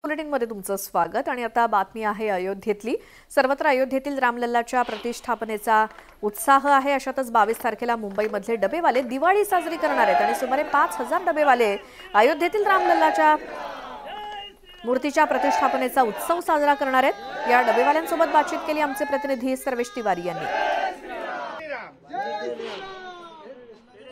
बुलेटिनमध्ये तुमचं स्वागत आणि आता बातमी आहे अयोध्येतली। सर्वत्र अयोध्येतील रामलल्लाच्या प्रतिष्ठापनेचा उत्साह आहे। अशातच 22 तारखेला मुंबईमधले डबेवाले दिवाळी साजरी करणार आहेत आणि सुमारे 5000 डबेवाले अयोध्येतील रामलल्लाच्या मूर्तीच्या प्रतिष्ठापनेचा उत्सव साजरा करणार आहेत। या डबेवाल्यांसोबत बातचीत केली आमचे प्रतिनिधी सर्वेश तिवारी यांनी।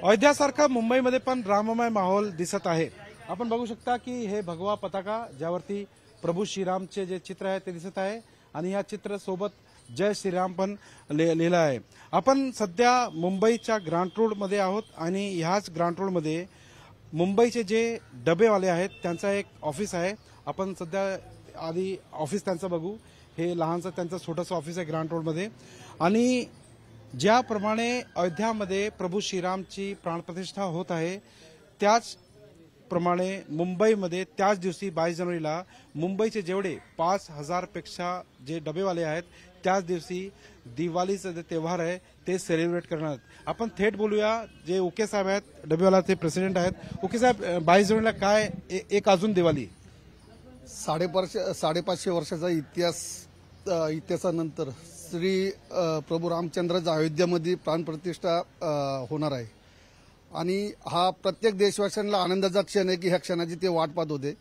अयोध्यासारखा मुंबईमध्ये पण राममय माहोल दिसत आहे। आपण बघू शकता की हे भगवा पताका ज्यावरती प्रभू श्रीरामचे जे चित्र आहे ते दिसत आहे आणि या चित्र सोबत जय श्रीराम पण लिहिलं आहे। आपण सध्या मुंबईच्या ग्रांट रोड मध्ये आहोत आणि ह्याच ग्रांट रोड मध्ये मुंबईचे जे डबेवाले आहेत त्यांचा एक ऑफिस आहे। आपण सध्या आधी ऑफिस त्यांचं बघू। हे लहानचं त्यांचं छोटंसं ऑफिस आहे ग्रांट रोड मध्ये आणि ज्याप्रमाणे अयोध्यामध्ये प्रभू श्रीरामची प्राणप्रतिष्ठा होत आहे त्याच प्रमाणे मुंबईमध्ये त्याच दिवशी 22 जानेवारीला मुंबईचे जेवढे 5000 पेक्षा जे डबेवाले आहेत त्याच दिवशी दिवाळीचा जे त्योहार आहे ते सेलिब्रेट करणार आहेत। आपण थेट बोलूया जे उके साहेब आहेत डबेवालाचे प्रेसिडेंट आहेत। उके साहेब 22 जानेवारीला काय एक अजून दिवाळी 550 वर्षाचा इतिहासानंतर श्री प्रभू रामचंद्राच्या अयोध्येमध्ये प्राणप्रतिष्ठा होणार आहे आणि हा प्रत्येक देशवासियांना आनंदाचा क्षण आहे की ह्या क्षणाची ते वाट पाहत होते।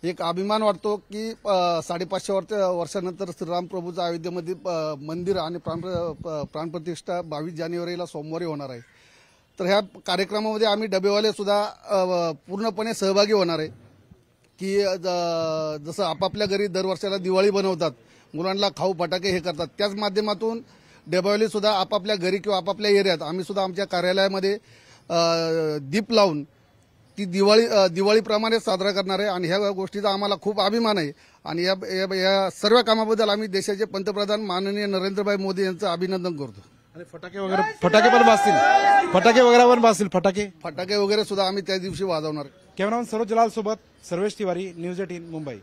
एक अभिमान वाटतो की 550 वर्षानंतर श्रीराम प्रभूच्या अयोध्येमध्ये मंदिर आणि प्राणप्रतिष्ठा 22 जानेवारीला सोमवारी होणार आहे। तर ह्या कार्यक्रमामध्ये आम्ही डबेवाले सुद्धा पूर्णपणे सहभागी होणार आहे की जसं आपापल्या घरी दरवर्षाला दिवाळी बनवतात, मुलांना खाऊ फटाके हे करतात, त्याच माध्यमातून डबेवाले सुद्धा आपापल्या घरी किंवा आपापल्या एरियात आम्ही सुद्धा आमच्या कार्यालयामध्ये दीप लावून ती दिवाळीप्रमाणे साजरा करणार आहे आणि ह्या गोष्टीचा आम्हाला खूप अभिमान आहे आणि या सर्व कामाबद्दल आम्ही देशाचे पंतप्रधान माननीय नरेंद्रभाई मोदी यांचं अभिनंदन करतो। आणि फटाके वगैरे सुद्धा आम्ही त्या दिवशी वाजवणार। कॅमेरामन सरोज जलाल सोबत सर्वेश तिवारी, न्यूज 18 मुंबई।